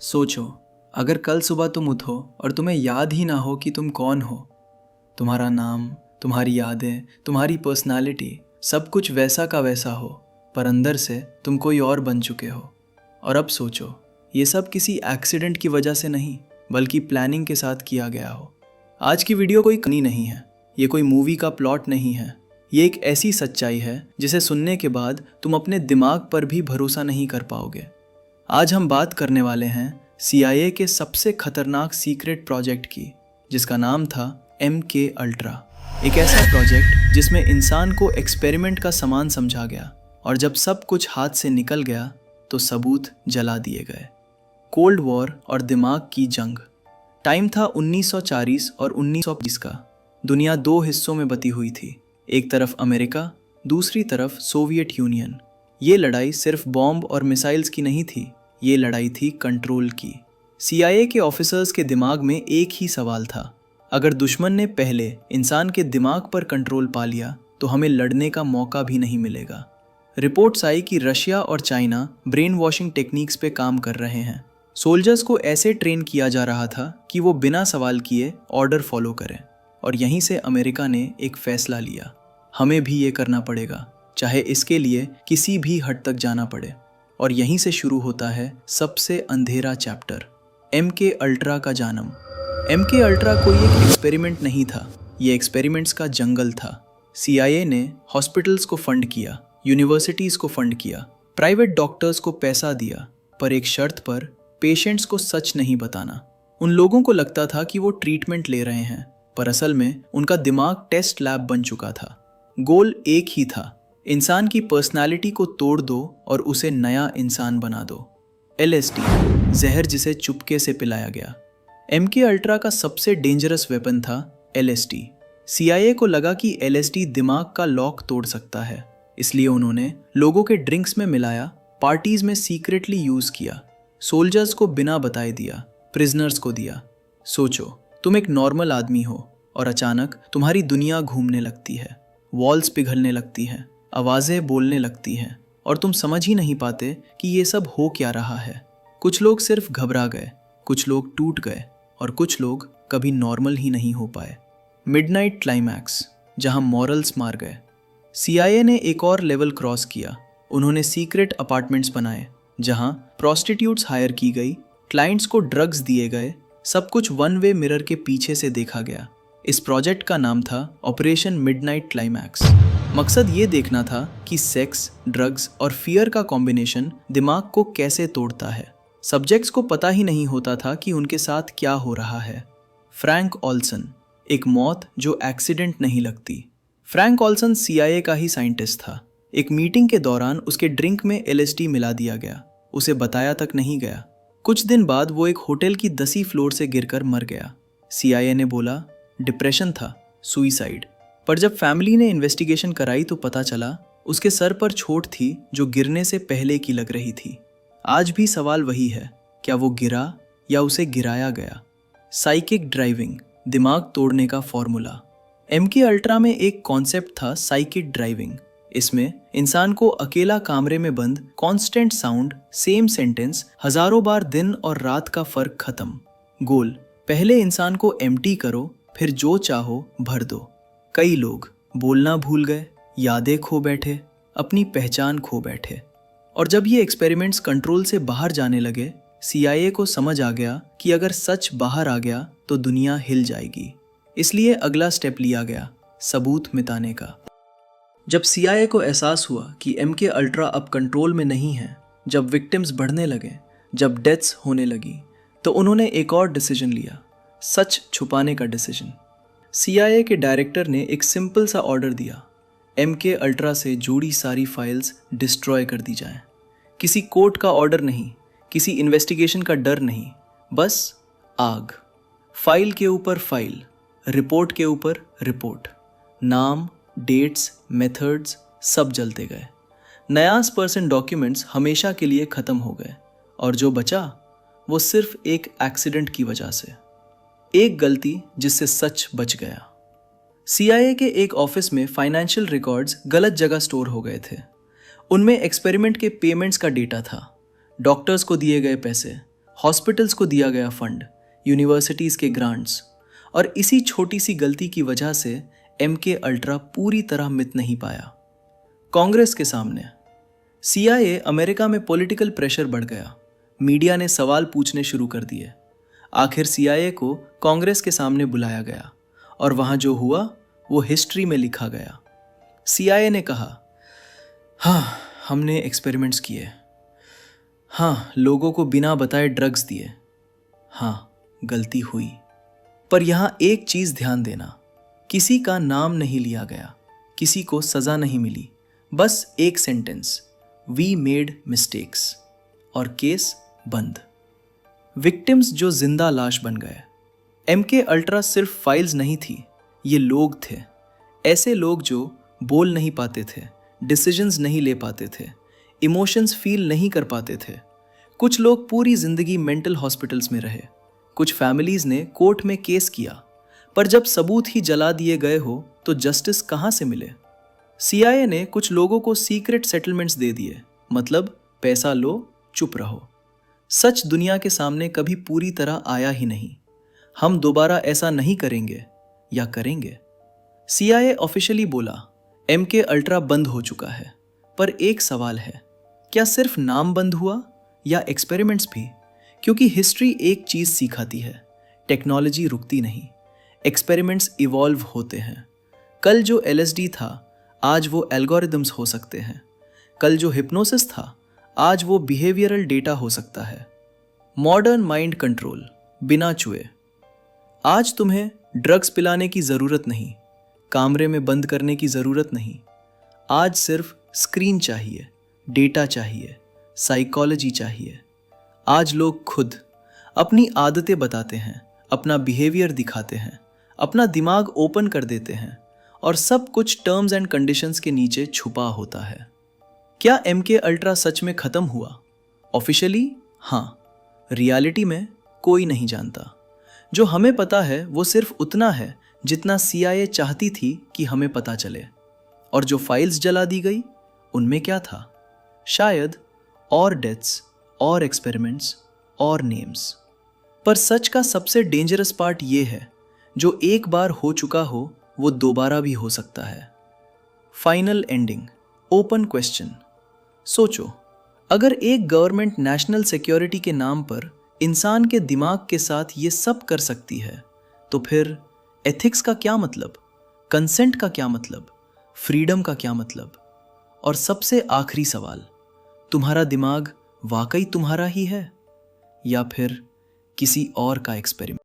सोचो, अगर कल सुबह तुम उठो और तुम्हें याद ही ना हो कि तुम कौन हो। तुम्हारा नाम, तुम्हारी यादें, तुम्हारी पर्सनालिटी, सब कुछ वैसा का वैसा हो, पर अंदर से तुम कोई और बन चुके हो। और अब सोचो, ये सब किसी एक्सीडेंट की वजह से नहीं, बल्कि प्लानिंग के साथ किया गया हो। आज की वीडियो कोई कहानी नहीं है, ये कोई मूवी का प्लॉट नहीं है। ये एक ऐसी सच्चाई है जिसे सुनने के बाद तुम अपने दिमाग पर भी भरोसा नहीं कर पाओगे। आज हम बात करने वाले हैं CIA के सबसे खतरनाक सीक्रेट प्रोजेक्ट की, जिसका नाम था MK अल्ट्रा। एक ऐसा प्रोजेक्ट जिसमें इंसान को एक्सपेरिमेंट का सामान समझा गया, और जब सब कुछ हाथ से निकल गया तो सबूत जला दिए गए। कोल्ड वॉर और दिमाग की जंग। टाइम था 1940 और 1920 का। दुनिया दो हिस्सों में बटी हुई थी, एक तरफ अमेरिका, दूसरी तरफ सोवियत यूनियन। ये लड़ाई सिर्फ बॉम्ब और मिसाइल्स की नहीं थी, ये लड़ाई थी कंट्रोल की। CIA के ऑफिसर्स के दिमाग में एक ही सवाल था, अगर दुश्मन ने पहले इंसान के दिमाग पर कंट्रोल पा लिया तो हमें लड़ने का मौका भी नहीं मिलेगा। रिपोर्ट्स आई कि रशिया और चाइना ब्रेन वॉशिंग टेक्निक्स पे काम कर रहे हैं। सोल्जर्स को ऐसे ट्रेन किया जा रहा था कि वो बिना सवाल किए ऑर्डर फॉलो करें। और यहीं से अमेरिका ने एक फैसला लिया, हमें भी ये करना पड़ेगा, चाहे इसके लिए किसी भी हद तक जाना पड़े। और यहीं से शुरू होता है सबसे अंधेरा चैप्टर, MK अल्ट्रा का जन्म। MK अल्ट्रा कोई एक एक्सपेरिमेंट नहीं था, ये एक्सपेरिमेंट्स का जंगल था। CIA ने हॉस्पिटल्स को फंड किया, यूनिवर्सिटीज़ को फंड किया, प्राइवेट डॉक्टर्स को पैसा दिया, पर एक शर्त पर, पेशेंट्स को सच नहीं बताना। उन लोगों को लगता था कि वो ट्रीटमेंट ले रहे हैं, पर असल में उनका दिमाग टेस्ट लैब बन चुका था। गोल एक ही था, इंसान की पर्सनालिटी को तोड़ दो और उसे नया इंसान बना दो। LSD, जहर जिसे चुपके से पिलाया गया। MK अल्ट्रा का सबसे डेंजरस वेपन था LSD। CIA को लगा कि LSD दिमाग का लॉक तोड़ सकता है, इसलिए उन्होंने लोगों के ड्रिंक्स में मिलाया, पार्टीज में सीक्रेटली यूज किया, सोल्जर्स को बिना बताए दिया, प्रिजनर्स को दिया। सोचो, तुम एक नॉर्मल आदमी हो और अचानक तुम्हारी दुनिया घूमने लगती है, वॉल्स पिघलने लगती हैं, आवाज़ें बोलने लगती हैं, और तुम समझ ही नहीं पाते कि ये सब हो क्या रहा है। कुछ लोग सिर्फ घबरा गए, कुछ लोग टूट गए, और कुछ लोग कभी नॉर्मल ही नहीं हो पाए। मिडनाइट क्लाइमैक्स, जहां मॉरल्स मार गए। CIA ने एक और लेवल क्रॉस किया। उन्होंने सीक्रेट अपार्टमेंट्स बनाए, जहां प्रोस्टिट्यूट्स हायर की गई, क्लाइंट्स को ड्रग्स दिए गए, सब कुछ वन वे मिरर के पीछे से देखा गया। इस प्रोजेक्ट का नाम था ऑपरेशन मिडनाइट क्लाइमैक्स। मकसद ये देखना था कि सेक्स, ड्रग्स और फियर का कॉम्बिनेशन दिमाग को कैसे तोड़ता है। सब्जेक्ट्स को पता ही नहीं होता था कि उनके साथ क्या हो रहा है। फ्रैंक ऑल्सन, एक मौत जो एक्सीडेंट नहीं लगती। फ्रैंक ऑल्सन CIA का ही साइंटिस्ट था। एक मीटिंग के दौरान उसके ड्रिंक में LSD मिला दिया गया, उसे बताया तक नहीं गया। कुछ दिन बाद वो एक होटल की 10वीं फ्लोर से गिरकर मर गया। CIA ने बोला डिप्रेशन था, सुइसाइड। पर जब फैमिली ने इन्वेस्टिगेशन कराई तो पता चला उसके सर पर चोट थी जो गिरने से पहले की लग रही थी। आज भी सवाल वही है, क्या वो गिरा या उसे गिराया गया। साइकिक ड्राइविंग, दिमाग तोड़ने का फॉर्मूला। MK अल्ट्रा में एक कॉन्सेप्ट था साइकिक ड्राइविंग। इसमें इंसान को अकेला कमरे में बंद, कांस्टेंट साउंड, सेम सेंटेंस, हजारों बार दिन और रात का फर्क खत्म। गोल, पहले इंसान को एम्प्टी करो, फिर जो चाहो भर दो। कई लोग बोलना भूल गए, यादें खो बैठे, अपनी पहचान खो बैठे। और जब ये एक्सपेरिमेंट्स कंट्रोल से बाहर जाने लगे, CIA को समझ आ गया कि अगर सच बाहर आ गया तो दुनिया हिल जाएगी। इसलिए अगला स्टेप लिया गया, सबूत मिटाने का। जब CIA को एहसास हुआ कि MK अल्ट्रा अब कंट्रोल में नहीं है, जब विक्टिम्स बढ़ने लगे, जब डेथ्स होने लगी, तो उन्होंने एक और डिसीजन लिया, सच छुपाने का डिसीजन। CIA के डायरेक्टर ने एक सिंपल सा ऑर्डर दिया, MK अल्ट्रा से जुड़ी सारी फाइल्स डिस्ट्रॉय कर दी जाएं। किसी कोर्ट का ऑर्डर नहीं, किसी इन्वेस्टिगेशन का डर नहीं, बस आग। फाइल के ऊपर फाइल, रिपोर्ट के ऊपर रिपोर्ट, नाम, डेट्स, मेथड्स सब जलते गए। 90% डॉक्यूमेंट्स हमेशा के लिए ख़त्म हो गए, और जो बचा वो सिर्फ एक एक्सीडेंट की वजह से, एक गलती जिससे सच बच गया। CIA के एक ऑफिस में फाइनेंशियल रिकॉर्ड्स गलत जगह स्टोर हो गए थे। उनमें एक्सपेरिमेंट के पेमेंट्स का डेटा था, डॉक्टर्स को दिए गए पैसे, हॉस्पिटल्स को दिया गया फंड, यूनिवर्सिटीज़ के ग्रांट्स, और इसी छोटी सी गलती की वजह से MK अल्ट्रा पूरी तरह मिट नहीं पाया। कांग्रेस के सामने CIA, अमेरिका में पॉलिटिकल प्रेशर बढ़ गया, मीडिया ने सवाल पूछने शुरू कर दिए। आखिर CIA को कांग्रेस के सामने बुलाया गया और वहाँ जो हुआ वो हिस्ट्री में लिखा गया। CIA ने कहा, हाँ हमने एक्सपेरिमेंट्स किए, हाँ लोगों को बिना बताए ड्रग्स दिए, हाँ गलती हुई। पर यहाँ एक चीज़ ध्यान देना, किसी का नाम नहीं लिया गया, किसी को सज़ा नहीं मिली, बस एक सेंटेंस, वी मेड मिस्टेक्स, और केस बंद। विक्टिम्स जो जिंदा लाश बन गए। MK अल्ट्रा सिर्फ फाइल्स नहीं थी, ये लोग थे। ऐसे लोग जो बोल नहीं पाते थे, डिसीजंस नहीं ले पाते थे, इमोशंस फील नहीं कर पाते थे। कुछ लोग पूरी जिंदगी मेंटल हॉस्पिटल्स में रहे, कुछ फैमिलीज ने कोर्ट में केस किया, पर जब सबूत ही जला दिए गए हो तो जस्टिस कहाँ से मिले। CIA ने कुछ लोगों को सीक्रेट सेटलमेंट्स दे दिए, मतलब पैसा लो चुप रहो। सच दुनिया के सामने कभी पूरी तरह आया ही नहीं। हम दोबारा ऐसा नहीं करेंगे, या करेंगे? CIA ऑफिशियली बोला MK अल्ट्रा बंद हो चुका है, पर एक सवाल है, क्या सिर्फ नाम बंद हुआ या एक्सपेरिमेंट्स भी? क्योंकि हिस्ट्री एक चीज़ सिखाती है, टेक्नोलॉजी रुकती नहीं, एक्सपेरिमेंट्स इवॉल्व होते हैं। कल जो LSD था आज वो एल्गोरिदम्स हो सकते हैं, कल जो हिप्नोसिस था आज वो बिहेवियरल डेटा हो सकता है। मॉडर्न माइंड कंट्रोल बिना छुए। आज तुम्हें ड्रग्स पिलाने की ज़रूरत नहीं, कमरे में बंद करने की ज़रूरत नहीं। आज सिर्फ स्क्रीन चाहिए, डेटा चाहिए, साइकोलॉजी चाहिए। आज लोग खुद अपनी आदतें बताते हैं, अपना बिहेवियर दिखाते हैं, अपना दिमाग ओपन कर देते हैं, और सब कुछ टर्म्स एंड कंडीशंस के नीचे छुपा होता है। क्या MK अल्ट्रा सच में ख़त्म हुआ? ऑफिशियली हाँ, रियलिटी में कोई नहीं जानता। जो हमें पता है वो सिर्फ उतना है जितना CIA चाहती थी कि हमें पता चले। और जो फाइल्स जला दी गई उनमें क्या था? शायद और डेथ्स, और एक्सपेरिमेंट्स, और नेम्स। पर सच का सबसे डेंजरस पार्ट ये है, जो एक बार हो चुका हो वो दोबारा भी हो सकता है। Final ending, open question. सोचो, अगर एक गवर्नमेंट नेशनल सिक्योरिटी के नाम पर इंसान के दिमाग के साथ ये सब कर सकती है, तो फिर एथिक्स का क्या मतलब? कंसेंट का क्या मतलब? फ्रीडम का क्या मतलब? और सबसे आखिरी सवाल, तुम्हारा दिमाग वाकई तुम्हारा ही है या फिर किसी और का एक्सपेरिमेंट?